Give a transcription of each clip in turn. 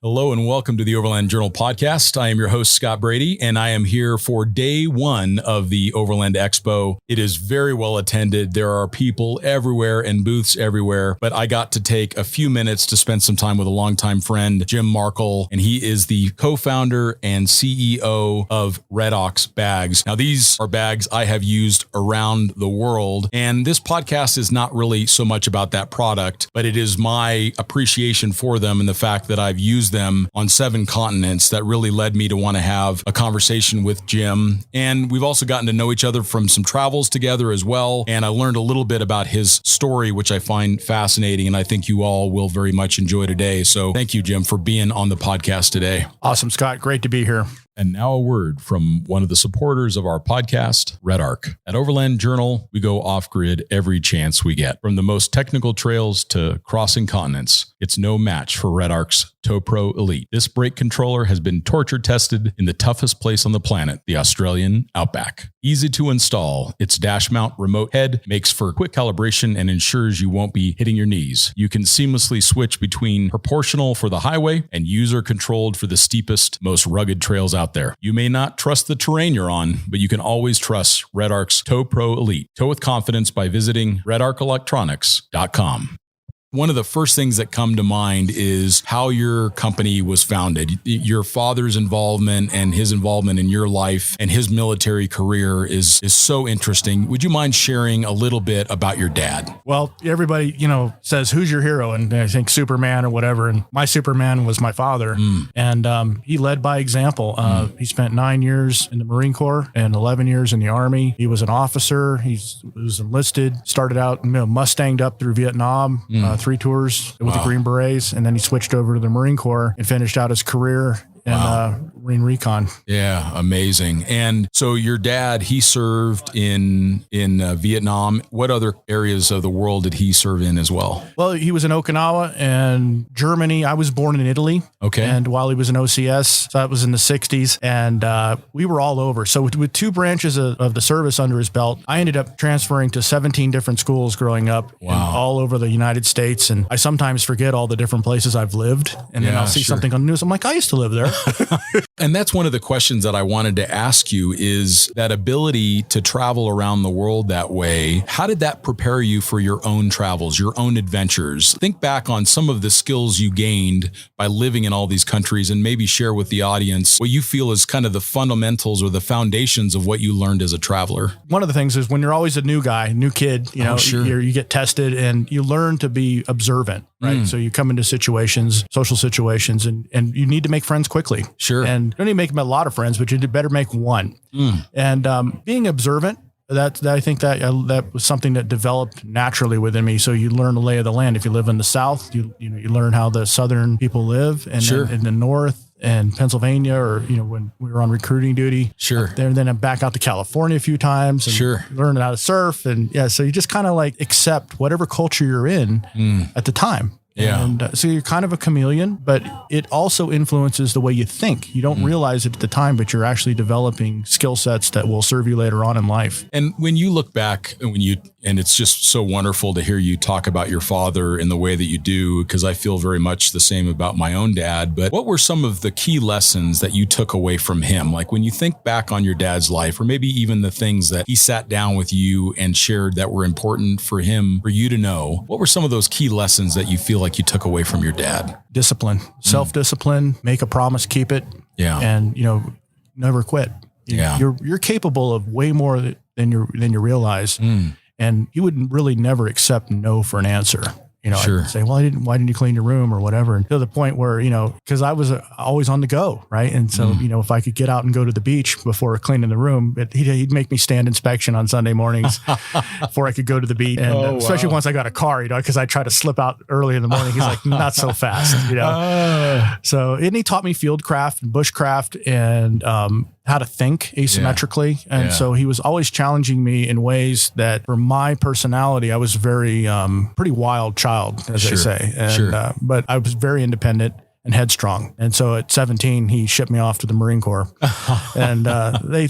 Hello and welcome to the Overland Journal podcast. I am your host, Scott Brady, and I am here for day one of the Overland Expo. It is very well attended. There are people everywhere and booths everywhere, but I got to take a few minutes to spend some time with a longtime friend, Jim Markel, and he is the co-founder and CEO of Red Ox Bags. Now, these are bags I have used around the world, and this podcast is not really so much about that product, but it is my appreciation for them and the fact that I've used them on 7 continents that really led me to want to have a conversation with Jim. And we've also gotten to know each other from some travels together as well. And I learned a little bit about his story, which I find fascinating. And I think you all will very much enjoy today. So thank you, Jim, for being on the podcast today. Awesome, Scott. Great to be here. And now a word from one of the supporters of our podcast, Red Arc. At Overland Journal, we go off-grid every chance we get. From the most technical trails to crossing continents, it's no match for Red Arc's Tow Pro Elite. This brake controller has been torture tested in the toughest place on the planet, the Australian outback. Easy to install, its dash mount remote head makes for quick calibration and ensures you won't be hitting your knees. You can seamlessly switch between proportional for the highway and user-controlled for the steepest, most rugged trails out there. You may not trust the terrain you're on, but you can always trust Red Arc's Tow Pro Elite. Tow with confidence by visiting redarcelectronics.com. One of the first things that come to mind is how your company was founded. Your father's involvement and his involvement in your life and his military career is so interesting. Would you mind sharing a little bit about your dad? Well, everybody, says, who's your hero? And I think Superman or whatever. And my Superman was my father. And he led by example. He spent 9 years in the Marine Corps and 11 years in the Army. He was an officer. He was enlisted, started out, Mustanged up through Vietnam, 3 tours with the Green Berets, and then he switched over to the Marine Corps and finished out his career in Marine Recon. Yeah, amazing. And so your dad, he served in Vietnam. What other areas of the world did he serve in as well? Well, he was in Okinawa and Germany. I was born in Italy. Okay. And while he was in OCS, so that was in the 60s. And we were all over. So with 2 branches of the service under his belt, I ended up transferring to 17 different schools growing up all over the United States. And I sometimes forget all the different places I've lived. And then I'll see something on the news. I'm like, I used to live there. And that's one of the questions that I wanted to ask you is that ability to travel around the world that way. How did that prepare you for your own travels, your own adventures? Think back on some of the skills you gained by living in all these countries and maybe share with the audience what you feel is kind of the fundamentals or the foundations of what you learned as a traveler. One of the things is when you're always a new guy, new kid, you get tested and you learn to be observant, right? So you come into situations, social situations, and you need to make friends quickly. Sure. And you don't need to make a lot of friends, but you better make one. And being observant, I think that was something that developed naturally within me. So you learn the lay of the land. If you live in the South, you learn how the Southern people live, and then in the North and Pennsylvania, or when we were on recruiting duty, there, and then I'm back out to California a few times, and learn how to surf, and so you just kind of like accept whatever culture you're in at the time. Yeah. And so you're kind of a chameleon, but it also influences the way you think. You don't realize it at the time, but you're actually developing skill sets that will serve you later on in life. And when you look back and it's just so wonderful to hear you talk about your father in the way that you do, because I feel very much the same about my own dad. But what were some of the key lessons that you took away from him? Like when you think back on your dad's life, or maybe even the things that he sat down with you and shared that were important for him, for you to know, what were some of those key lessons that you feel like you took away from your dad? Discipline, self-discipline, make a promise, keep it. Yeah. And, never quit. You're capable of way more than you realize. And you would really never accept no for an answer. I'd say, well, why didn't you clean your room or whatever? And to the point where, because I was always on the go, right? And so, if I could get out and go to the beach before cleaning the room, he'd make me stand inspection on Sunday mornings before I could go to the beach. And especially once I got a car, because I try to slip out early in the morning. He's like, not so fast, So, and he taught me fieldcraft and bushcraft and how to think asymmetrically. And so he was always challenging me in ways that for my personality, I was very, pretty wild child, as they say. And, but I was very independent. and headstrong. And so at 17, he shipped me off to the Marine Corps, and they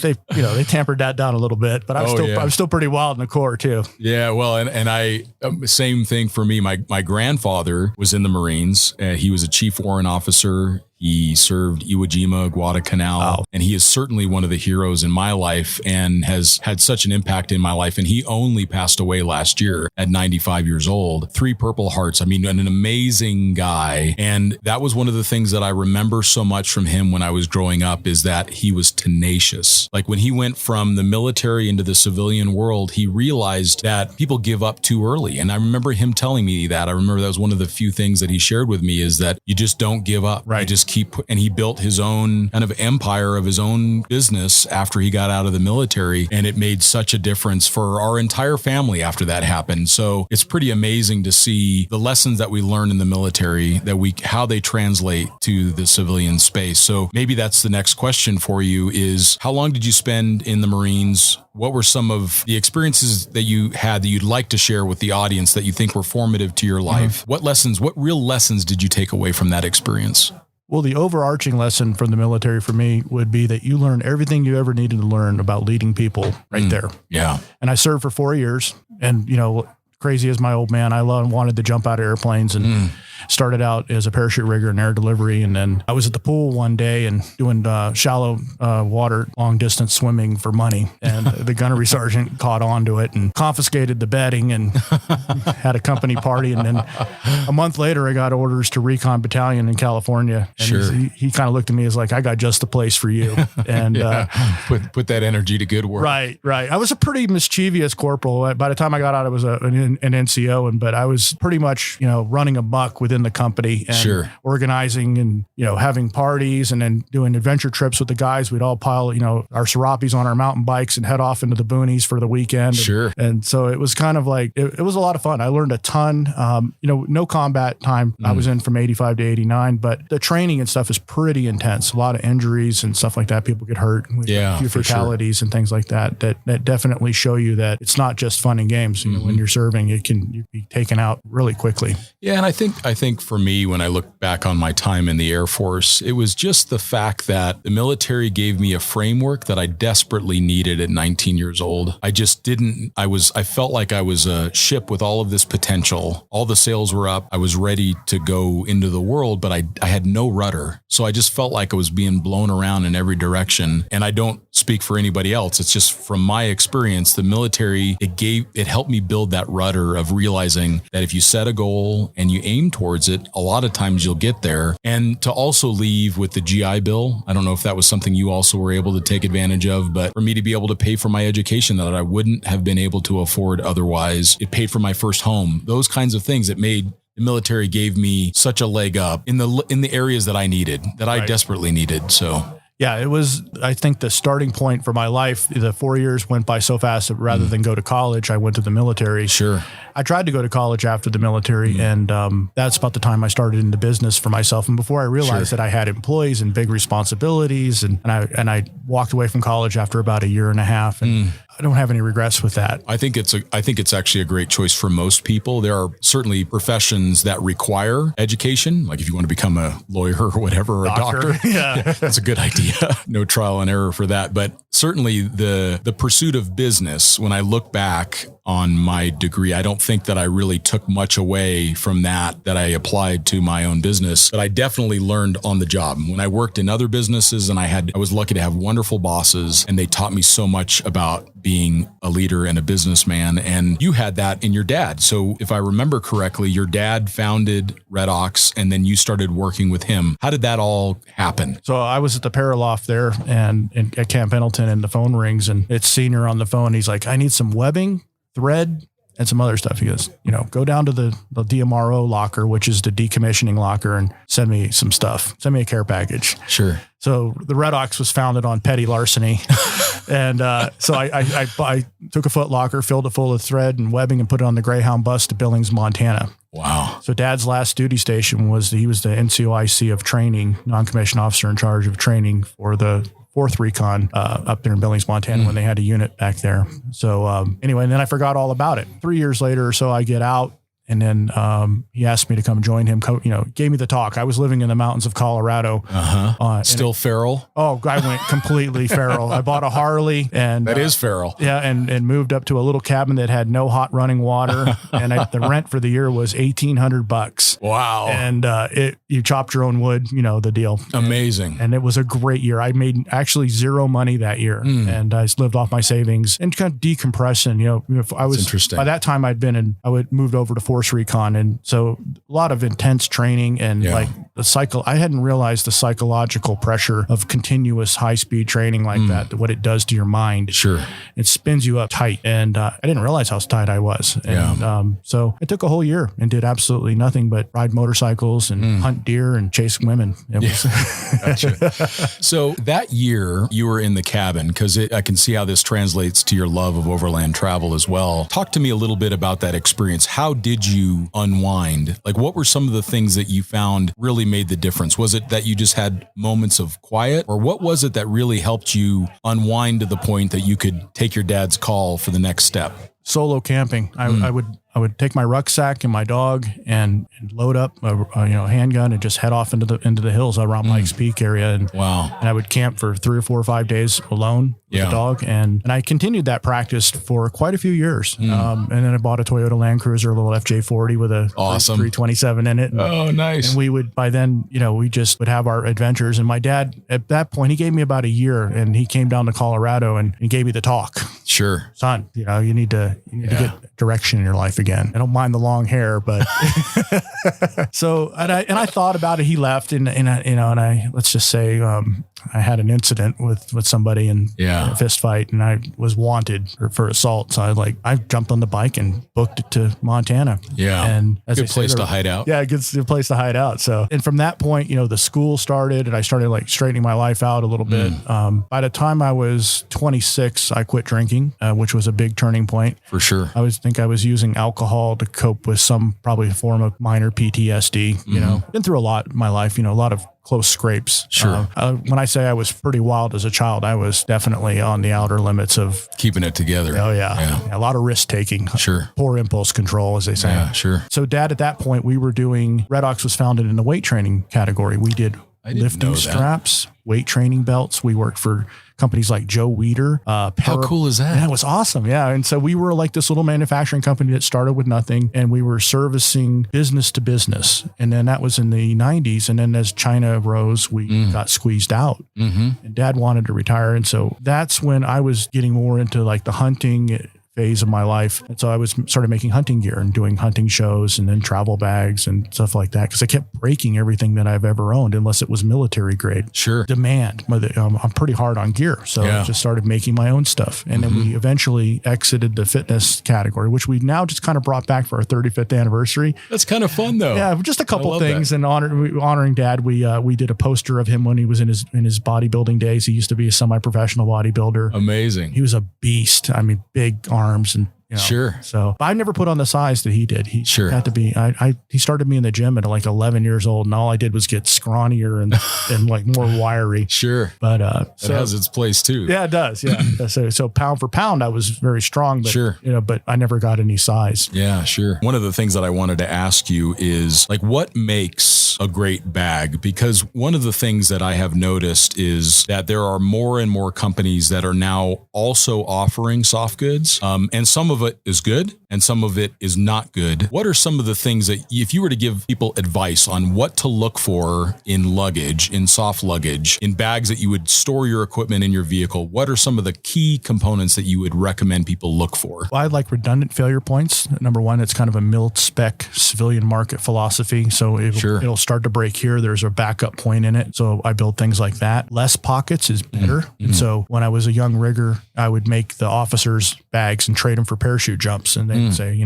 tampered that down a little bit, but I'm still pretty wild in the Corps too. Yeah. Well, and I, same thing for me. My grandfather was in the Marines. He was a chief warrant officer. He served Iwo Jima, Guadalcanal, and he is certainly one of the heroes in my life and has had such an impact in my life. And he only passed away last year at 95 years old. 3 Purple Hearts. I mean, an amazing guy. And that was one of the things that I remember so much from him when I was growing up, is that he was tenacious. Like when he went from the military into the civilian world, he realized that people give up too early. And I remember him telling me that. I remember that was one of the few things that he shared with me, is that you just don't give up. Right. You just and he built his own kind of empire of his own business after he got out of the military. And it made such a difference for our entire family after that happened. So it's pretty amazing to see the lessons that we learn in the military, how they translate to the civilian space. So maybe that's the next question for you, is how long did you spend in the Marines? What were some of the experiences that you had that you'd like to share with the audience that you think were formative to your life? Mm-hmm. What real lessons did you take away from that experience? Well, the overarching lesson from the military for me would be that you learn everything you ever needed to learn about leading people right there. Yeah. And I served for 4 years, and, crazy as my old man, I wanted to jump out of airplanes and started out as a parachute rigger in air delivery. And then I was at the pool one day and doing shallow water, long distance swimming for money. And the gunnery sergeant caught on to it and confiscated the bedding and had a company party. And then a month later, I got orders to recon battalion in California. And sure. He kind of looked at me as like, I got just the place for you. And put that energy to good work. Right. I was a pretty mischievous corporal. By the time I got out, I was an NCO, but I was pretty much, running amok within the company and sure. organizing and, having parties and then doing adventure trips with the guys. We'd all pile, our Serapis on our mountain bikes and head off into the boonies for the weekend. Sure. And so it was kind of like, it was a lot of fun. I learned a ton, no combat time. I was in from 85 to 89, but the training and stuff is pretty intense. A lot of injuries and stuff like that. People get hurt. A few fatalities and things like that definitely show you that it's not just fun and games. When you're serving, you can be taken out really quickly. Yeah. And I think for me, when I look back on my time in the Air Force, it was just the fact that the military gave me a framework that I desperately needed at 19 years old. I felt like I was a ship with all of this potential. All the sails were up. I was ready to go into the world, but I had no rudder. So I just felt like I was being blown around in every direction. And I don't speak for anybody else. It's just from my experience, the military, it helped me build that rudder of realizing that if you set a goal and you aim towards it, a lot of times you'll get there. And to also leave with the GI Bill, I don't know if that was something you also were able to take advantage of, but for me to be able to pay for my education that I wouldn't have been able to afford otherwise, it paid for my first home, those kinds of things that made the military gave me such a leg up in the areas that I needed, that I desperately needed. So. Yeah, it was, I think, the starting point for my life. The 4 years went by so fast that rather than go to college, I went to the military. Sure. I tried to go to college after the military, and that's about the time I started into business for myself. And before I realized that I had employees and big responsibilities, and I walked away from college after about a year and a half, and I don't have any regrets with that. I think it's actually a great choice for most people. There are certainly professions that require education, like if you want to become a lawyer or whatever, or a doctor. Yeah, that's a good idea. No trial and error for that. But certainly the pursuit of business, when I look back on my degree, I don't think that I really took much away from that I applied to my own business, but I definitely learned on the job. When I worked in other businesses, and I was lucky to have wonderful bosses, and they taught me so much about being a leader and a businessman. And you had that in your dad. So if I remember correctly, your dad founded Red Ox, and then you started working with him. How did that all happen? So I was at the Paraloft there and at Camp Pendleton, and the phone rings, and it's Senior on the phone. He's like, I need some webbing, thread, and some other stuff. He goes, go down to the DMRO locker, which is the decommissioning locker, and send me some stuff. Send me a care package. Sure. So the Red Ox was founded on petty larceny. And so I took a foot locker, filled it full of thread and webbing, and put it on the Greyhound bus to Billings, Montana. Wow. So Dad's last duty station he was the NCOIC of training, non-commissioned officer in charge of training for the 4th Recon up there in Billings, Montana, when they had a unit back there. So anyway, and then I forgot all about it. 3 years later or so, I get out, And then he asked me to come join him, gave me the talk. I was living in the mountains of Colorado. Still feral? Oh, I went completely feral. I bought a Harley and that is feral. Yeah. And moved up to a little cabin that had no hot running water. And the rent for the year was $1,800. Wow. And you chopped your own wood, the deal. Amazing. And it was a great year. I made actually zero money that year. And I lived off my savings and kind of decompressing. By that time I would moved over to Force Recon. And so a lot of intense training and like the cycle. I hadn't realized the psychological pressure of continuous high speed training like that, what it does to your mind. Sure. It spins you up tight. And I didn't realize how tight I was. And so it took a whole year and did absolutely nothing but ride motorcycles and hunt deer and chase women. Gotcha. So that year you were in the cabin, because I can see how this translates to your love of overland travel as well. Talk to me a little bit about that experience. How did you unwind? Like, what were some of the things that you found really made the difference? Was it that you just had moments of quiet, or what was it that really helped you unwind to the point that you could take your dad's call for the next step? Solo camping. I would take my rucksack and my dog and load up a handgun and just head off into the hills around Pikes Peak area. And I would camp for 3 or 4 or 5 days alone with the dog. And I continued that practice for quite a few years. And then I bought a Toyota Land Cruiser, a little FJ40 with a 327 in it. And, nice. And we would, by then, we just would have our adventures. And my dad, at that point, he gave me about a year, and he came down to Colorado and he gave me the talk. Sure. Son, you need to get direction in your life again. I don't mind the long hair, but so, and I thought about it. He left and I let's just say, I had an incident with somebody in a fist fight, and I was wanted for assault. So I jumped on the bike and booked it to Montana. Yeah. And as good place to hide out. Yeah. Good place to hide out. So, and from that point, the school started and I started straightening my life out a little bit. By the time I was 26, I quit drinking, which was a big turning point. For sure. I was using alcohol to cope with some probably form of minor PTSD, been through a lot in my life, a lot of close scrapes. Sure. When I say I was pretty wild as a child, I was definitely on the outer limits of keeping it together. Oh yeah. A lot of risk taking. Sure. Poor impulse control, as they say. Yeah, sure. So Dad, at that point, we were doing, Red Ox was founded in the weight training category. We did lifting straps, weight training belts. We worked for companies like Joe Weider. How cool is that? Yeah, it was awesome. Yeah. And so we were like this little manufacturing company that started with nothing, and we were servicing business to business. And then that was in the 90s. And then as China rose, we got squeezed out. And Dad wanted to retire. And so that's when I was getting more into the hunting phase of my life. And so I started making hunting gear and doing hunting shows and then travel bags and stuff like that, because I kept breaking everything that I've ever owned unless it was military grade. Sure. Demand. I'm pretty hard on gear. So I just started making my own stuff. And then we eventually exited the fitness category, which we've now just kind of brought back for our 35th anniversary. That's kind of fun though. Yeah. Just a couple things. And honoring Dad. We did a poster of him when he was in his bodybuilding days. He used to be a semi-professional bodybuilder. Amazing. He was a beast. I mean, big arms and sure. So I never put on the size that he did. He had to be, he started me in the gym at 11 years old, and all I did was get scrawnier and more wiry. Sure. But, it has its place too. Yeah, it does. Yeah. So pound for pound, I was very strong, but but I never got any size. Yeah, sure. One of the things that I wanted to ask you is what makes a great bag? Because one of the things that I have noticed is that there are more and more companies that are now also offering soft goods. And some of it is good and some of it is not good. What are some of the things that, if you were to give people advice on what to look for in luggage, in soft luggage, in bags that you would store your equipment in your vehicle, what are some of the key components that you would recommend people look for? Well, I like redundant failure points. Number one, it's kind of a mil-spec civilian market philosophy. So it'll start to break here. There's a backup point in it. So I build things like that. Less pockets is better. And so when I was a young rigger, I would make the officers' bags and trade them for parachute jumps. And they'd say,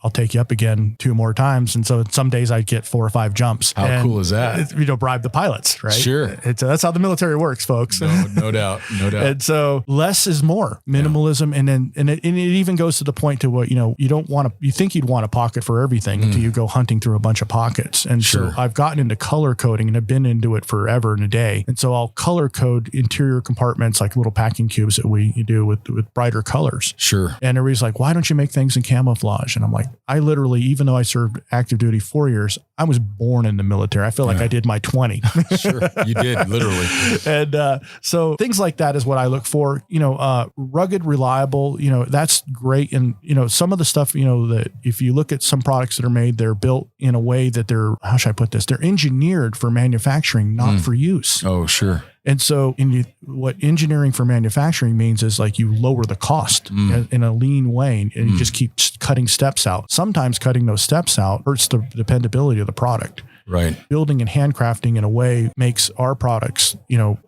I'll take you up again 2 more times. And so some days I'd get 4 or 5 jumps. How cool is that? Bribe the pilots, right? Sure. That's how the military works, folks. No doubt. And so less is more. Minimalism. Yeah. And it even goes to the point to what, you think you'd want a pocket for everything until you go hunting through a bunch of pockets. And so I've gotten into color coding and I've been into it forever and a day. And so I'll color code interior compartments like little packing cubes that we do with brighter colors. Sure. And the everybody's like, why don't you make things in camouflage? And I'm like, I literally, even though I served active duty 4 years, I was born in the military. I feel like I did my 20. Sure. You did, literally. And so things like that is what I look for, rugged, reliable, that's great. And, some of the stuff, that if you look at some products that are made, they're built in a way that how should I put this? They're engineered for manufacturing, not for use. Oh, sure. And so what engineering for manufacturing means is like you lower the cost in a lean way, and you just keep cutting steps out. Sometimes cutting those steps out hurts the dependability of the product. Right. Building and handcrafting in a way makes our products,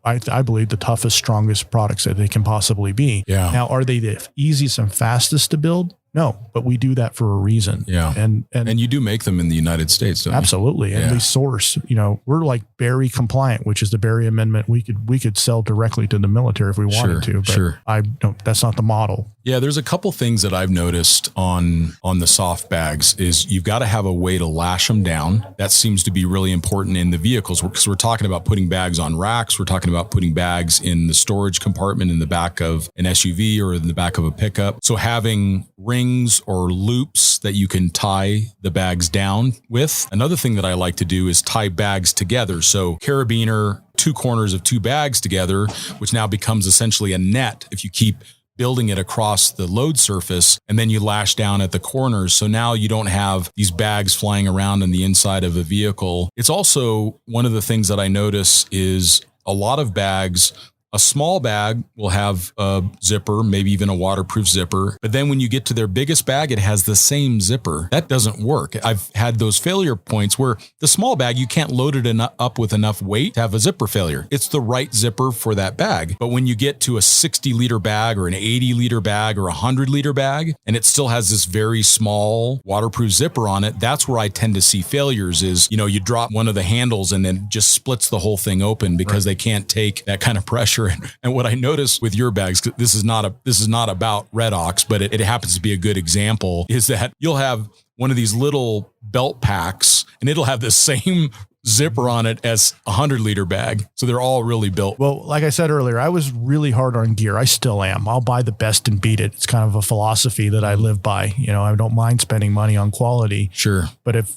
I believe the toughest, strongest products that they can possibly be. Yeah. Now, are they the easiest and fastest to build? No, but we do that for a reason. Yeah. And you do make them in the United States, don't you? Absolutely. And we source, we're like Berry compliant, which is the Berry Amendment. We could sell directly to the military if we wanted to, but that's not the model. Yeah. There's a couple things that I've noticed on the soft bags is you've got to have a way to lash them down. That seems to be really important in the vehicles because we're talking about putting bags on racks. We're talking about putting bags in the storage compartment in the back of an SUV or in the back of a pickup. So having rings or loops that you can tie the bags down with. Another thing that I like to do is tie bags together. So carabiner, two corners of two bags together, which now becomes essentially a net if you keep building it across the load surface, and then you lash down at the corners. So now you don't have these bags flying around in the inside of a vehicle. It's also one of the things that I notice is a lot of bags. A small bag will have a zipper, maybe even a waterproof zipper. But then when you get to their biggest bag, it has the same zipper. That doesn't work. I've had those failure points where the small bag, you can't load it up with enough weight to have a zipper failure. It's the right zipper for that bag. But when you get to a 60-liter bag or an 80-liter bag or a 100-liter bag, and it still has this very small waterproof zipper on it, that's where I tend to see failures is, you drop one of the handles and then it just splits the whole thing open because they can't take that kind of pressure. And what I notice with your bags, this is not about Red Ox, but it happens to be a good example, is that you'll have one of these little belt packs and it'll have the same zipper on it as a 100-liter bag. So they're all really built. Well, like I said earlier, I was really hard on gear. I still am. I'll buy the best and beat it. It's kind of a philosophy that I live by. I don't mind spending money on quality. Sure. But if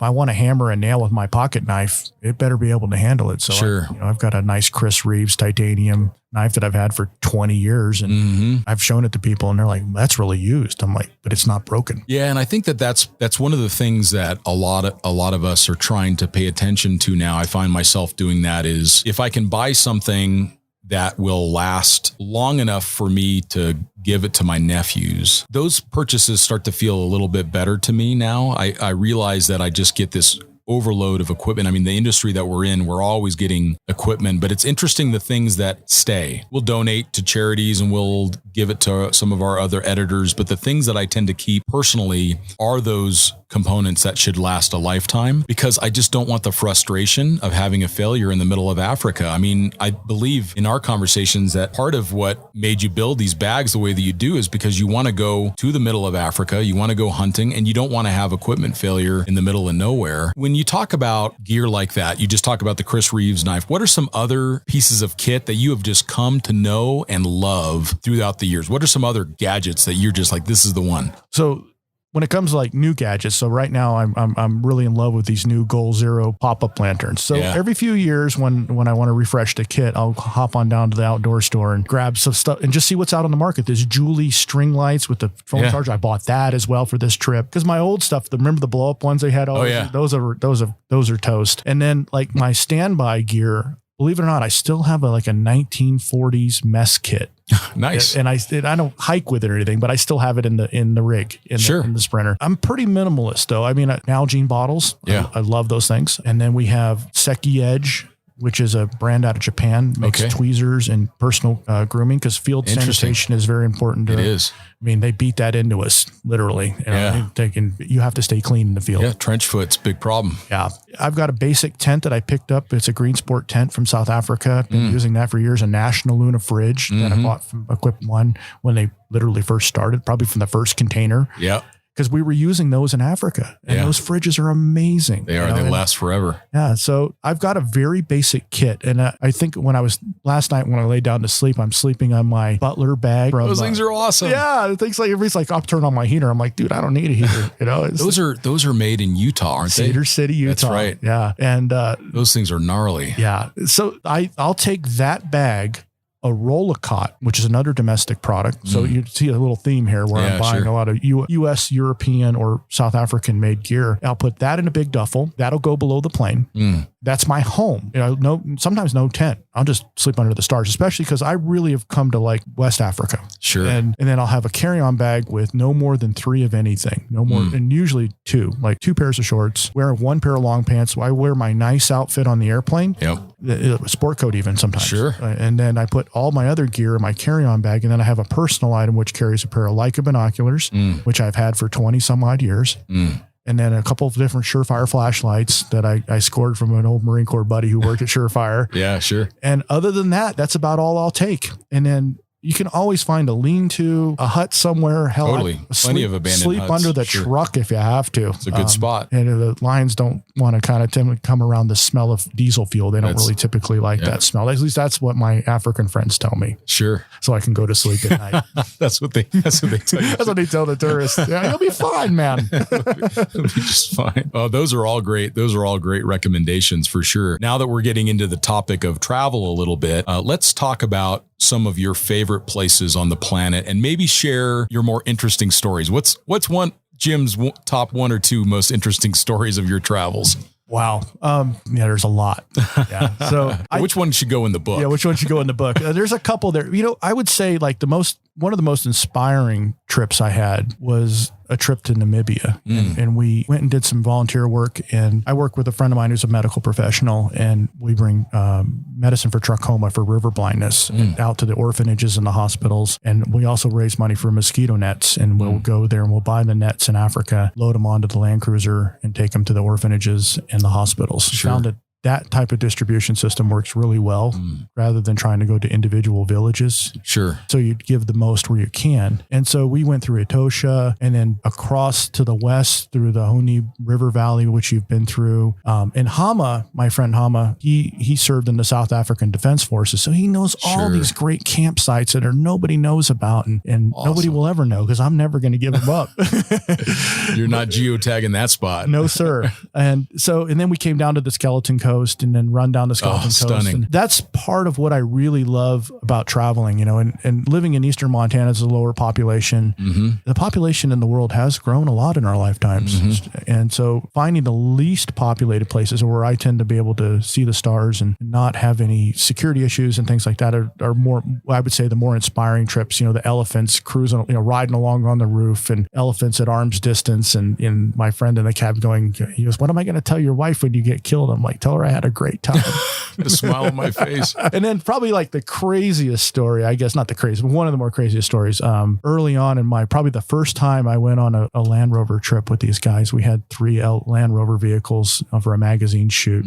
I want to hammer a nail with my pocket knife, it better be able to handle it. So sure. I've got a nice Chris Reeves titanium knife that I've had for 20 years and I've shown it to people and they're like, that's really used. I'm like, but it's not broken. Yeah. And I think that's one of the things that a lot of us are trying to pay attention to now. I find myself doing that is if I can buy something that will last long enough for me to give it to my nephews, those purchases start to feel a little bit better to me now. I realize that I just get this overload of equipment. I mean, the industry that we're in, we're always getting equipment, but it's interesting the things that stay. We'll donate to charities and we'll give it to some of our other editors, but the things that I tend to keep personally are those components that should last a lifetime because I just don't want the frustration of having a failure in the middle of Africa. I mean, I believe in our conversations that part of what made you build these bags the way that you do is because you want to go to the middle of Africa, you want to go hunting, and you don't want to have equipment failure in the middle of nowhere. When you talk about gear like that, you just talk about the Chris Reeves knife. What are some other pieces of kit that you have just come to know and love throughout the years? What are some other gadgets that you're just like, this is the one? So when it comes to like new gadgets, so right now I'm really in love with these new Goal Zero pop-up lanterns. So every few years when I want to refresh the kit, I'll hop on down to the outdoor store and grab some stuff and just see what's out on the market. There's Julie string lights with the phone charger. I bought that as well for this trip because my old stuff, remember the blow up ones they had? Those are toast. And then like my standby gear, believe it or not, I still have a 1940s mess kit. Nice. And I don't hike with it or anything, but I still have it in the rig, in the Sprinter. I'm pretty minimalist though. I mean, Nalgene bottles. Yeah. I love those things. And then we have Seki Edge, which is a brand out of Japan, makes tweezers and personal grooming because field sanitation is very important. It is. I mean, they beat that into us literally. You have to stay clean in the field. Yeah. Trench foot's a big problem. Yeah. I've got a basic tent that I picked up. It's a Green Sport tent from South Africa. I've been using that for years. A National Luna fridge that I bought from Equip One when they literally first started, probably from the first container. Yeah. because we were using those in Africa, and those fridges are amazing. They are. They last forever. Yeah. So I've got a very basic kit. And I think last night when I lay down to sleep, I'm sleeping on my Butler bag. Those things are awesome. Yeah. Things like, everybody's like, I'll turn on my heater. I'm like, dude, I don't need a heater. Those are made in Utah, aren't they? Cedar City, Utah. That's right. Yeah. And those things are gnarly. Yeah. So I'll take that bag, a Rollicot, which is another domestic product. So you see a little theme here where I'm buying a lot of U.S., European, or South African made gear. I'll put that in a big duffel. That'll go below the plane. That's my home. Sometimes no tent. I'll just sleep under the stars, especially because I really have come to like West Africa. Sure. And then I'll have a carry-on bag with no more than 3 of anything. No more, and usually 2, like 2 pairs of shorts, wear 1 pair of long pants. I wear my nice outfit on the airplane. Yep. The sport coat even sometimes. Sure. And then I put all my other gear in my carry-on bag. And then I have a personal item, which carries a pair of Leica binoculars, which I've had for 20 some odd years. And then a couple of different Surefire flashlights that I scored from an old Marine Corps buddy who worked at Surefire. Yeah, sure. And other than that, that's about all I'll take. And then you can always find a lean-to, a hut somewhere. Hell, totally. Plenty of abandoned sleep huts. under the truck if you have to. It's a good spot. And the lions don't want to kind of come around the smell of diesel fuel. They don't really typically like that smell. At least that's what my African friends tell me. Sure. So I can go to sleep at night. That's what they tell you. That's what they tell the tourists. Yeah, you'll be fine, man. It'll be just fine. Oh, those are all great. Those are all great recommendations for sure. Now that we're getting into the topic of travel a little bit, let's talk about some of your favorite places on the planet and maybe share your more interesting stories. What's Jim's top 1 or 2 most interesting stories of your travels? Wow. There's a lot. Yeah. So which one should go in the book? Yeah. Which one should go in the book? There's a couple there. I would say like one of the most inspiring trips I had was a trip to Namibia. And we went and did some volunteer work, and I work with a friend of mine who's a medical professional, and we bring medicine for trachoma, for river blindness, out to the orphanages and the hospitals. And we also raise money for mosquito nets, and we'll go there and we'll buy the nets in Africa, load them onto the Land Cruiser, and take them to the orphanages and the hospitals. Sure. Found that type of distribution system works really well rather than trying to go to individual villages. Sure. So you give the most where you can. And so we went through Etosha and then across to the west through the Honi River Valley, which you've been through. And Hama, my friend Hama, he served in the South African Defense Forces. So he knows all these great campsites that nobody knows about and awesome. Nobody will ever know because I'm never going to give them up. You're not geotagging that spot. No, sir. And then we came down to the Skeleton Coast and then run down the Skeleton Coast. Stunning. And that's part of what I really love about traveling, and living in Eastern Montana is a lower population. The population in the world has grown a lot in our lifetimes. And so finding the least populated places where I tend to be able to see the stars and not have any security issues and things like that are more, I would say, the more inspiring trips. The elephants cruising, riding along on the roof, and elephants at arm's distance. And my friend in the cab he goes, what am I going to tell your wife when you get killed? I'm like, tell her I had a great time. A smile on my face. And then probably like the craziest story, I guess not the craziest, but one of the more craziest stories. Early on in probably the first time I went on a Land Rover trip with these guys, we had 3 Land Rover vehicles for a magazine shoot.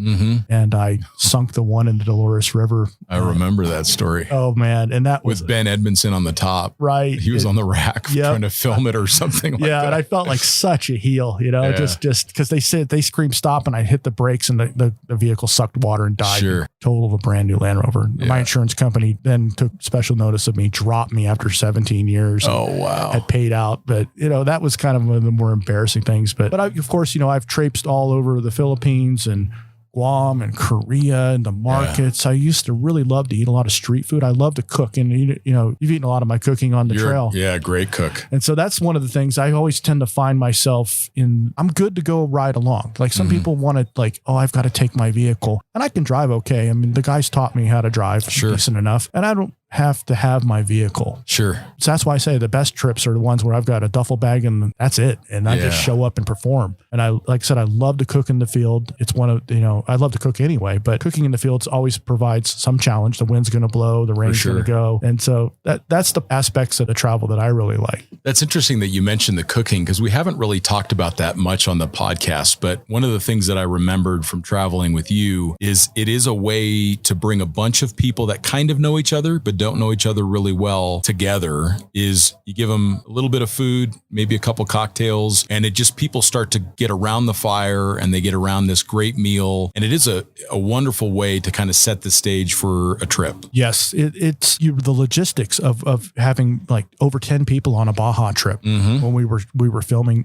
And I sunk the one in the Dolores River. I remember that story. Oh man. And that was with Ben Edmondson on the top. Right. He was on the rack trying to film it or something like that. Yeah. And I felt like such a heel, just because they screamed stop and I hit the brakes and the vehicle sucked water and died. Sure. Total of a brand new Land Rover. Yeah. My insurance company then took special notice of me, dropped me after 17 years. Oh, wow. Had paid out. But, that was kind of one of the more embarrassing things. But of course, I've traipsed all over the Philippines and Guam and Korea and the markets. I used to really love to eat a lot of street food. I love to cook, and you've eaten a lot of my cooking on the trail. Yeah, great cook. And so that's one of the things I always tend to find myself in. I'm good to go ride along. Like some people want to I've got to take my vehicle, and I can drive okay. I mean, the guys taught me how to drive decent enough, and I don't have to have my vehicle. Sure. So that's why I say the best trips are the ones where I've got a duffel bag and that's it. And I just show up and perform. And like I said, I love to cook in the field. It's one of, I love to cook anyway, but cooking in the fields always provides some challenge. The wind's going to blow, the rain's going to go. And so that's the aspects of the travel that I really like. That's interesting that you mentioned the cooking, because we haven't really talked about that much on the podcast. But one of the things that I remembered from traveling with you is it is a way to bring a bunch of people that kind of know each other, but don't know each other really well together is you give them a little bit of food, maybe a couple cocktails, and it just people start to get around the fire and they get around this great meal. And it is a wonderful way to kind of set the stage for a trip. Yes. It's the logistics of having like over 10 people on a Baja trip when we were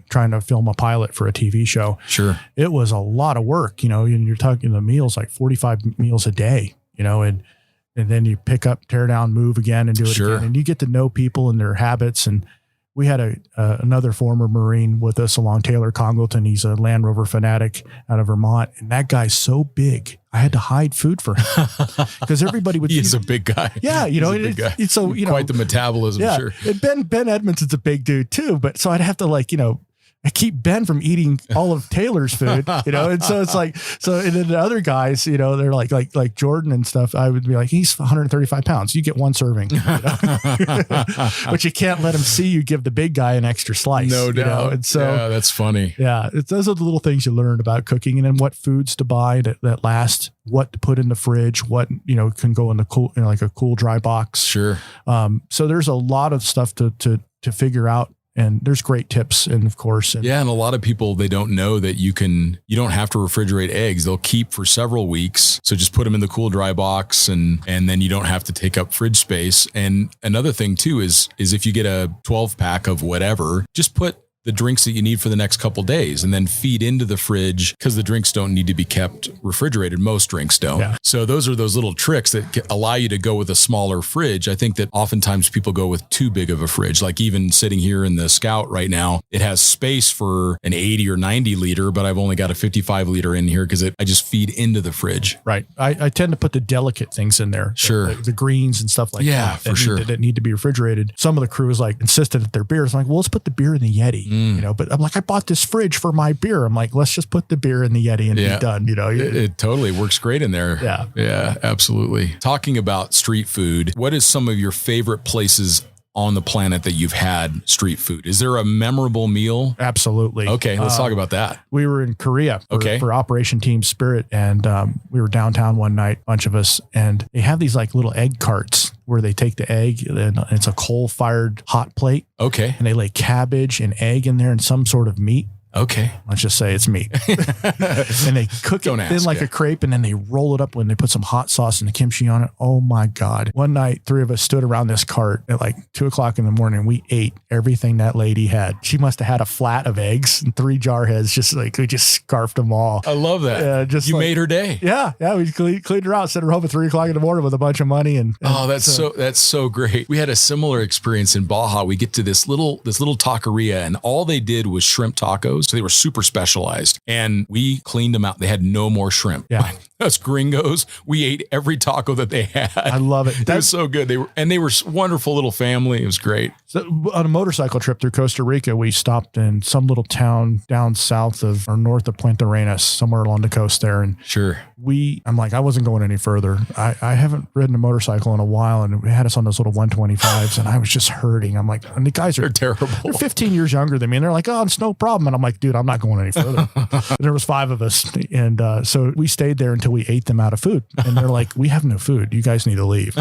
trying to film a pilot for a TV show. Sure. It was a lot of work, and you're talking the meals, like 45 meals a day, and then you pick up, tear down, move again and do it again. And you get to know people and their habits. And we had another former Marine with us along, Taylor Congleton. He's a Land Rover fanatic out of Vermont. And that guy's so big, I had to hide food for him because everybody would. He's a big guy. Yeah. It's so, quite the metabolism. Yeah. Sure. And Ben Edmondson's a big dude too. But so I'd have to I keep Ben from eating all of Taylor's food, and so it's like, and then the other guys, they're like Jordan and stuff. I would be like, he's 135 pounds. You get one serving, but you can't let him see you give the big guy an extra slice. No doubt. And so, yeah, that's funny. Yeah. Those are the little things you learn about cooking, and then what foods to buy that last, what to put in the fridge, what, can go in the cool, like a cool, dry box. Sure. So there's a lot of stuff to figure out. And there's great tips. And of course, and a lot of people, they don't know that you don't have to refrigerate eggs. They'll keep for several weeks. So just put them in the cool, dry box and then you don't have to take up fridge space. And another thing too, is if you get a 12 pack of whatever, just put the drinks that you need for the next couple days and then feed into the fridge because the drinks don't need to be kept refrigerated. Most drinks don't. Yeah. So those are those little tricks that allow you to go with a smaller fridge. I think that oftentimes people go with too big of a fridge. Like even sitting here in the Scout right now, it has space for an 80 or 90 liter, but I've only got a 55 liter in here because I just feed into the fridge. Right. I tend to put the delicate things in there. Sure. The greens and stuff like that. Yeah, for sure. That need to be refrigerated. Some of the crew is insisted that their beers. I'm like, well, let's put the beer in the Yeti. But I'm like, I bought this fridge for my beer. I'm like, let's just put the beer in the Yeti and be done. It totally works great in there. Yeah. Yeah, absolutely. Talking about street food, what is some of your favorite places on the planet that you've had street food? Is there a memorable meal? Absolutely. Okay, let's talk about that. We were in Korea for Operation Team Spirit, and we were downtown one night, a bunch of us, and they have these little egg carts where they take the egg and it's a coal-fired hot plate. Okay. And they lay cabbage and egg in there and some sort of meat. Okay. Let's just say it's meat. And they cook it thin like a crepe, and then they roll it up when they put some hot sauce and the kimchi on it. Oh my God. One night, 3 of us stood around this cart at 2:00 in the morning. We ate everything that lady had. She must have had a flat of eggs and 3 jar heads. We just scarfed them all. I love that. You made her day. Yeah. Yeah. We cleaned her out, sent her home at 3:00 in the morning with a bunch of money. And that's so great. We had a similar experience in Baja. We get to this little taqueria, and all they did was shrimp tacos. So they were super specialized, and we cleaned them out. They had no more shrimp. Yeah. Us gringos, we ate every taco that they had. I love it. That was so good. They were a wonderful little family. It was great. So on a motorcycle trip through Costa Rica, we stopped in some little town down south of or north of Puente Arenas, somewhere along the coast there. And sure, I'm like, I wasn't going any further. I haven't ridden a motorcycle in a while, and we had us on those little 125s, and I was just hurting. I'm like, and the guys are terrible. They're 15 years younger than me, and they're like, oh, it's no problem. And I'm like, dude, I'm not going any further. And there was 5 of us, and so we stayed there until we ate them out of food, and they're like, we have no food. You guys need to leave.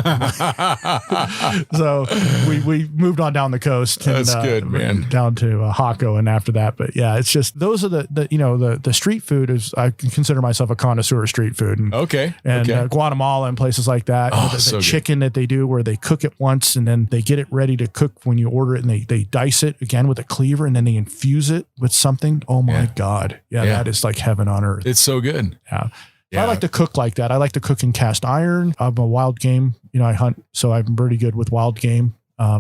So we moved on down the coast. And, that's good, man. Down to Jaco, and after that, but yeah, it's just those are the street food is. I consider myself a connoisseur of street food. And Guatemala and places like that. The chicken that they do where they cook it once and then they get it ready to cook when you order it, and they dice it again with a cleaver and then they infuse it with something. Oh my God. Yeah, that is like heaven on earth. It's so good. Yeah. I like to cook like that. I like to cook in cast iron. I'm a wild game. I hunt, so I'm pretty good with wild game.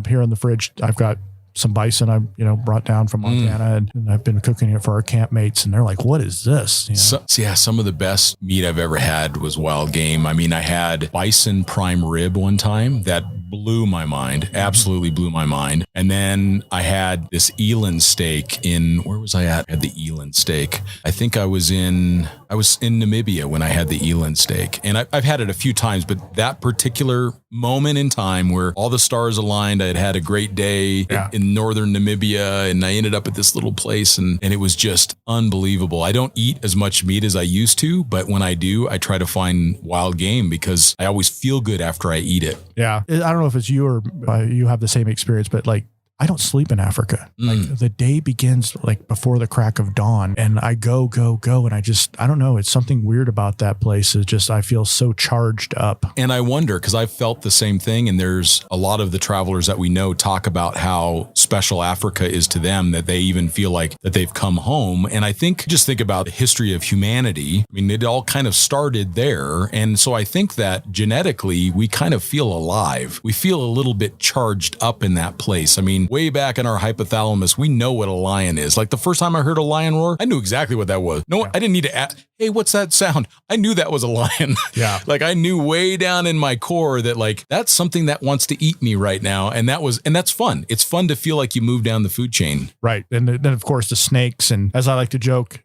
Here in the fridge, I've got some bison I brought down from Montana, and I've been cooking it for our campmates, and they're like, what is this? Some of the best meat I've ever had was wild game. I mean, I had bison prime rib one time that blew my mind, absolutely blew my mind. And then I had this eland steak where was I at? I had the eland steak. I think I was in Namibia when I had the eland steak, and I've had it a few times, but that particular moment in time where all the stars aligned. I had had a great day in northern Namibia, and I ended up at this little place, and it was just unbelievable. I don't eat as much meat as I used to, but when I do, I try to find wild game because I always feel good after I eat it. Yeah. I don't know if it's you or you have the same experience, but like, I don't sleep in Africa. Like the day begins like before the crack of dawn, and I go. And I don't know. It's something weird about that place. It's just, I feel so charged up. And I wonder, because I've felt the same thing. And there's a lot of the travelers that we know talk about how special Africa is to them, that they even feel like that they've come home. And I think, just think about the history of humanity. I mean, it all kind of started there. And so I think that genetically, we kind of feel alive. We feel a little bit charged up in that place. I mean, way back in our hypothalamus, we know what a lion is. Like the first time I heard a lion roar, I knew exactly what that was. No, I didn't need to ask, hey, what's that sound? I knew that was a lion. Yeah. Like I knew way down in my core that like, that's something that wants to eat me right now. And that's fun. It's fun to feel like you move down the food chain. Right. And then of course the snakes. And as I like to joke,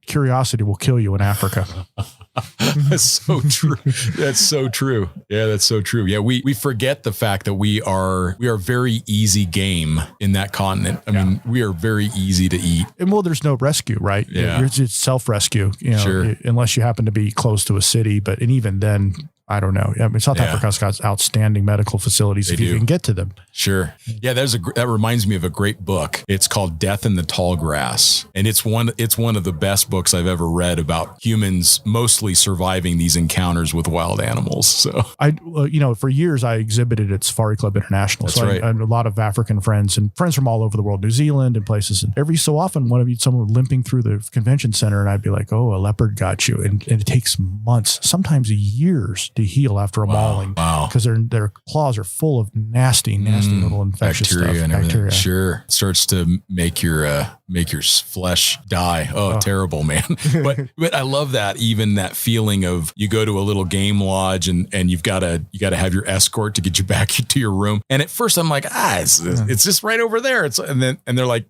curiosity will kill you in Africa. That's so true. That's so true. Yeah, that's so true. Yeah, we forget the fact that we are very easy game in that continent. I mean, we are very easy to eat. And there's no rescue, right? Yeah. It's self-rescue, Sure. Unless you happen to be close to a city. And even then, I don't know. I mean, South Africa's got outstanding medical facilities if you can get to them. Sure. Yeah, that reminds me of a great book. It's called Death in the Tall Grass. And it's one of the best books I've ever read about humans mostly surviving these encounters with wild animals. So for years I exhibited at Safari Club International. That's right. I had a lot of African friends and friends from all over the world, New Zealand and places. And every so often one of someone limping through the convention center, and I'd be like, oh, a leopard got you. And it takes months, sometimes years to heal after a mauling. Wow. Because their claws are full of nasty little infectious bacteria stuff. And everything. Sure. It starts to make your flesh die. Oh, terrible, man. But I love that, even that feeling of you go to a little game lodge and you gotta have your escort to get you back to your room. And at first I'm like, it's just right over there. And they're like,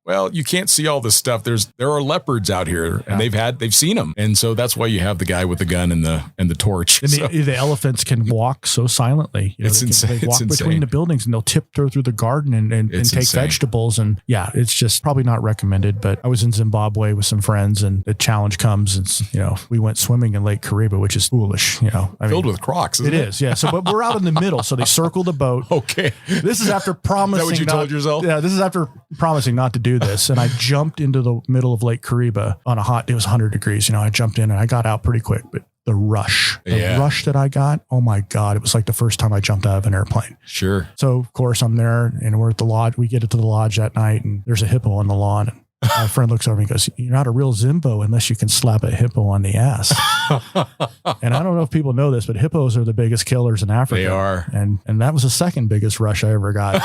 well, you can't see all this stuff. There are leopards out here, and they've seen them, and so that's why you have the guy with the gun and the torch. And the elephants can walk so silently. It's insane. They walk between the buildings, and they'll tiptoe through the garden and take insane. Vegetables. And it's just probably not recommended. But I was in Zimbabwe with some friends, and the challenge comes, and we went swimming in Lake Kariba, which is foolish. Filled with crocs. Isn't it? It is, yeah. So, but we're out in the middle, so they circle the boat. Okay, this is after promising. Is that what you told yourself? Yeah, this is after promising not to do this, and I jumped into the middle of Lake Kariba on a hot. It was 100 degrees. I jumped in and I got out pretty quick, but the rush that I got, oh my God, it was like the first time I jumped out of an airplane. Sure. So of course I'm there, and we're at the lodge. We get into the lodge that night, and there's a hippo on the lawn. And my friend looks over and goes, "You're not a real Zimbo unless you can slap a hippo on the ass." And I don't know if people know this, but hippos are the biggest killers in Africa. They are. And that was the second biggest rush I ever got.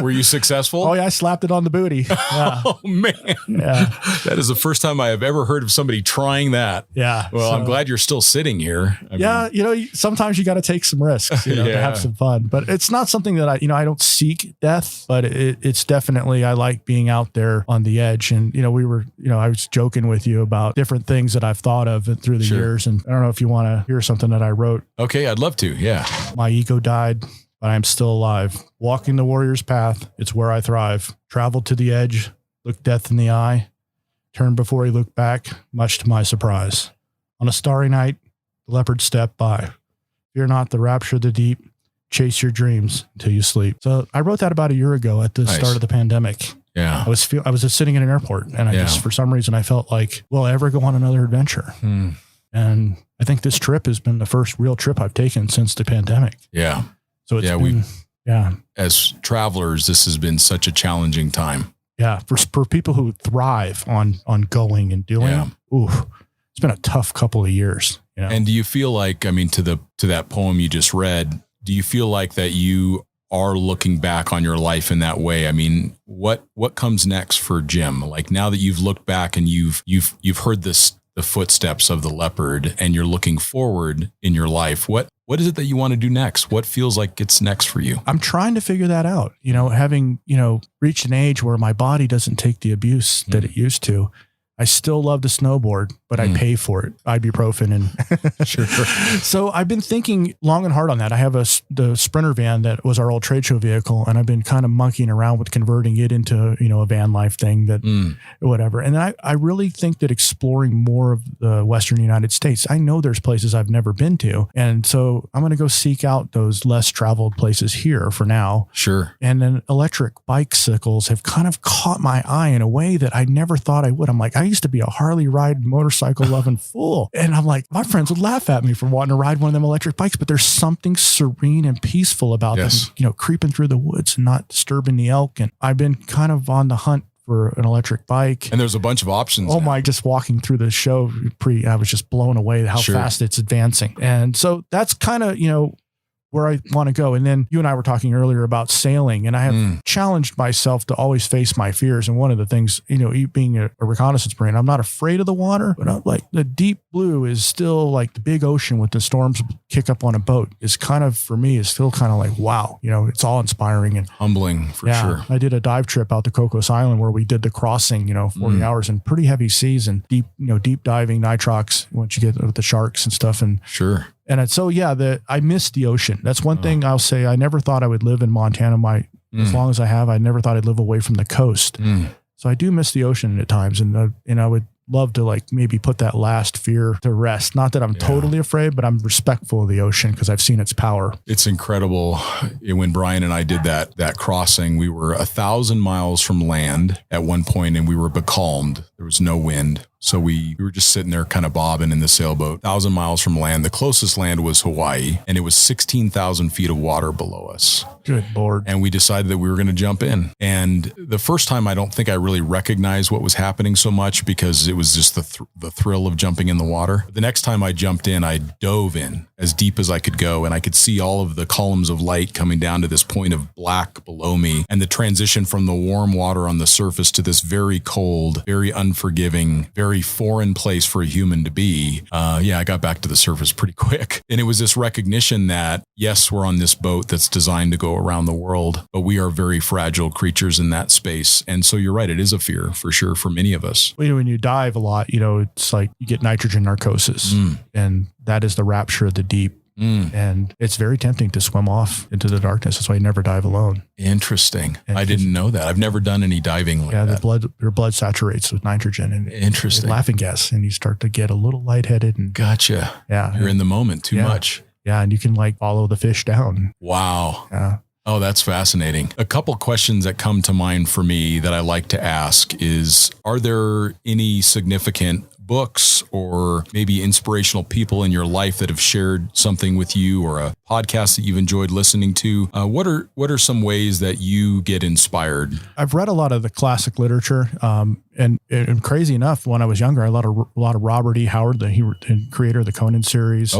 Were you successful? Oh yeah, I slapped it on the booty. Yeah. Oh man. Yeah. That is the first time I have ever heard of somebody trying that. Yeah. Well, I'm glad you're still sitting here. I mean, sometimes you got to take some risks, to have some fun, but it's not something that I don't seek death, but it's definitely, I like being out there on the edge. And, I was joking with you about different things that I've thought of through the years. And I don't know if you want to hear something that I wrote. Okay. I'd love to. Yeah. My ego died, but I'm still alive. Walking the warrior's path. It's where I thrive. Traveled to the edge, looked death in the eye, turned before he looked back, much to my surprise. On a starry night, the leopard stepped by. Fear not the rapture of the deep. Chase your dreams until you sleep. So I wrote that about a year ago at the start of the pandemic. Yeah. I was just sitting in an airport, and I just, for some reason, I felt like, will I ever go on another adventure? And I think this trip has been the first real trip I've taken since the pandemic. Yeah. So it's as travelers, this has been such a challenging time. Yeah. For people who thrive on going and doing, it's been a tough couple of years. And do you feel like, to that poem you just read, do you feel like that you are looking back on your life in that way? I mean, what comes next for Jim? Like, now that you've looked back and you've heard the footsteps of the leopard, and you're looking forward in your life, what is it that you want to do next? What feels like it's next for you? I'm trying to figure that out. Having, reached an age where my body doesn't take the abuse that it used to. I still love to snowboard, but I pay for it. Ibuprofen and sure. So I've been thinking long and hard on that. I have the Sprinter van that was our old trade show vehicle, and I've been kind of monkeying around with converting it into, a van life thing that whatever. And I really think that exploring more of the Western United States, I know there's places I've never been to. And so I'm going to go seek out those less traveled places here for now. Sure. And then electric bicycles have kind of caught my eye in a way that I never thought I would. I'm like, I used to be a Harley ride motorcycle loving fool. And I'm like, my friends would laugh at me for wanting to ride one of them electric bikes, but there's something serene and peaceful about them, creeping through the woods and not disturbing the elk. And I've been kind of on the hunt for an electric bike. And there's a bunch of options. Oh my, just walking through the show I was just blown away how fast it's advancing. And so that's kind of, where I want to go. And then you and I were talking earlier about sailing, and I have challenged myself to always face my fears. And one of the things, being a reconnaissance Marine, I'm not afraid of the water, but I'm like the deep blue is still like the big ocean with the storms kick up on a boat is kind of, for me, is still kind of like, wow, it's all inspiring and humbling for sure. I did a dive trip out to Cocos Island where we did the crossing, 40 hours in pretty heavy seas and deep diving nitrox once you get with the sharks and stuff. And sure. And so, I miss the ocean. That's one thing I'll say. I never thought I would live in Montana. As long as I have, I never thought I'd live away from the coast. So I do miss the ocean at times. And I would love to maybe put that last fear to rest. Not that I'm totally afraid, but I'm respectful of the ocean because I've seen its power. It's incredible. When Brian and I did that crossing, we were 1,000 miles from land at one point and we were becalmed. There was no wind. So we were just sitting there kind of bobbing in the sailboat, 1,000 miles from land. The closest land was Hawaii, and it was 16,000 feet of water below us. Good Lord. And we decided that we were going to jump in. And the first time, I don't think I really recognized what was happening so much because it was just the thrill of jumping in the water. The next time I jumped in, I dove in as deep as I could go, and I could see all of the columns of light coming down to this point of black below me, and the transition from the warm water on the surface to this very cold, very unforgiving, very foreign place for a human to be. I got back to the surface pretty quick. And it was this recognition that, yes, we're on this boat that's designed to go around the world, but we are very fragile creatures in that space. And so you're right, it is a fear for sure for many of us. When you dive a lot, it's like you get nitrogen narcosis, and that is the rapture of the deep. And it's very tempting to swim off into the darkness. That's why you never dive alone. Interesting. And I didn't know that. I've never done any diving like that. Your blood saturates with nitrogen and interesting laughing gas, and you start to get a little lightheaded. And gotcha. Yeah. You're in the moment too much. Yeah. And you can follow the fish down. Wow. Yeah. Oh, that's fascinating. A couple questions that come to mind for me that I like to ask is, are there any significant books or maybe inspirational people in your life that have shared something with you, or a podcast that you've enjoyed listening to? What are some ways that you get inspired? I've read a lot of the classic literature. And crazy enough, when I was younger, a lot of Robert E. Howard, the creator of the Conan series,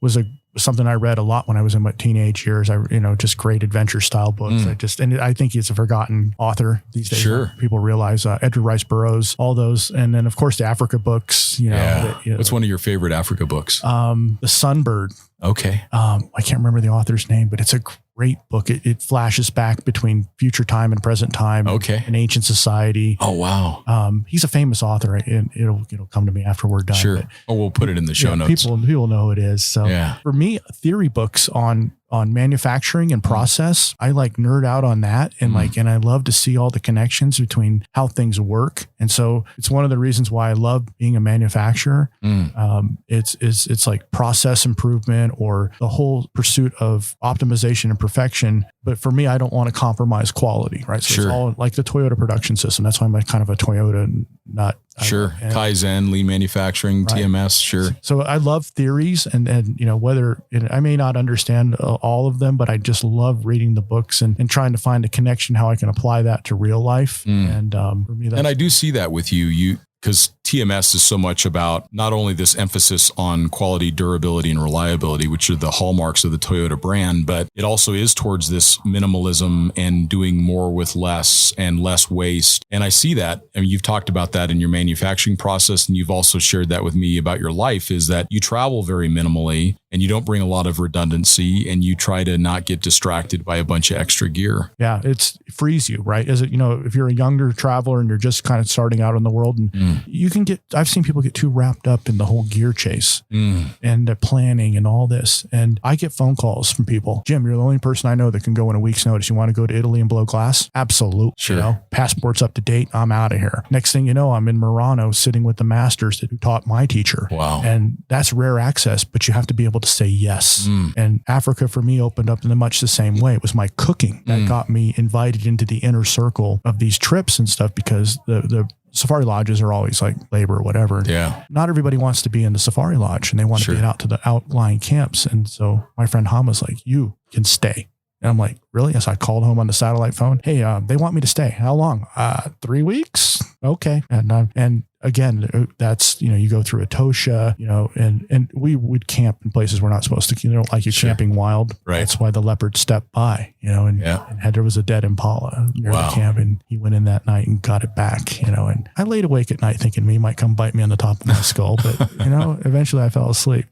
was something I read a lot when I was in my teenage years. Just great adventure style books. I think he's a forgotten author these days. Sure. People realize Edgar Rice Burroughs, all those. And then of course the Africa books, What's one of your favorite Africa books? The Sunbird. Okay. I can't remember the author's name, but it's a great book. It flashes back between future time and present time. Okay. In ancient society. Oh, wow. He's a famous author, and it'll come to me after we're done. Sure. We'll put it in the show notes. People know who it is. So for me, theory books on manufacturing and process, I nerd out on that. And and I love to see all the connections between how things work. And so it's one of the reasons why I love being a manufacturer. It's like process improvement or the whole pursuit of optimization and perfection. But for me, I don't want to compromise quality, right? So it's all like the Toyota production system. That's why I'm kind of a Toyota nut. Kaizen, lean manufacturing, TMS. Sure. So I love theories and whether I may not understand all of them, but I just love reading the books and trying to find a connection, how I can apply that to real life. And for me, and I do see that with you, because TMS is so much about not only this emphasis on quality, durability, and reliability, which are the hallmarks of the Toyota brand, but it also is towards this minimalism and doing more with less and less waste. And I see that. I mean, you've talked about that in your manufacturing process, and you've also shared that with me about your life, is that you travel very minimally and you don't bring a lot of redundancy, and you try to not get distracted by a bunch of extra gear. Yeah. It frees you, right? Is it, if you're a younger traveler and you're just kind of starting out in the world, and you can I've seen people get too wrapped up in the whole gear chase and the planning and all this. And I get phone calls from people. Jim, you're the only person I know that can go in a week's notice. You want to go to Italy and blow glass? Absolutely. Sure. Passport's up to date. I'm out of here. Next thing you know, I'm in Murano sitting with the masters that taught my teacher. Wow. And that's rare access, but you have to be able to say yes. And Africa for me opened up in much the same way. It was my cooking that got me invited into the inner circle of these trips and stuff, because the safari lodges are always like labor or whatever. Yeah. Not everybody wants to be in the safari lodge, and they want to get out to the outlying camps. And so my friend Ham was like, you can stay. And I'm like, really? Yes. I called home on the satellite phone. Hey, they want me to stay. How long? 3 weeks. Okay. And again, that's, you go through Etosha, and we would camp in places we're not supposed to, like you're camping wild. Right. That's why the leopard stepped by, and there was a dead impala near the camp, and he went in that night and got it back, and I laid awake at night thinking he might come bite me on the top of my skull, but eventually I fell asleep,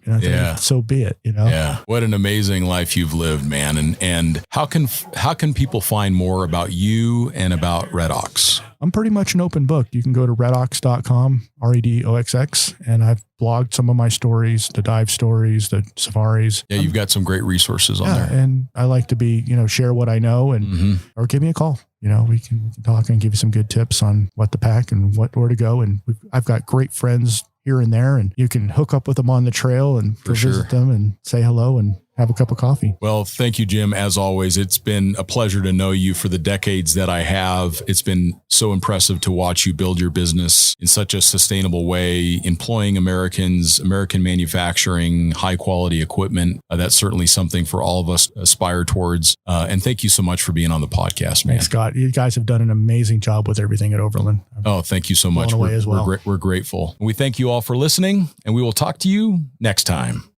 so be it, Yeah. What an amazing life you've lived, man. And how can people find more about you and about Red Ox? I'm pretty much an open book. You can go to redox.com, REDOXX, and I've blogged some of my stories, the dive stories, the safaris. Yeah, you've got some great resources on there. And I like to be, share what I know, and or give me a call. We can talk and give you some good tips on what to pack and where to go. And I've got great friends here and there, and you can hook up with them on the trail and visit them and say hello and have a cup of coffee. Well, thank you, Jim. As always, it's been a pleasure to know you for the decades that I have. It's been so impressive to watch you build your business in such a sustainable way, employing Americans, American manufacturing, high quality equipment. That's certainly something for all of us to aspire towards. And thank you so much for being on the podcast, man. Thanks, Scott. You guys have done an amazing job with everything at Overland. Thank you so much. We're grateful. We thank you all for listening, and we will talk to you next time.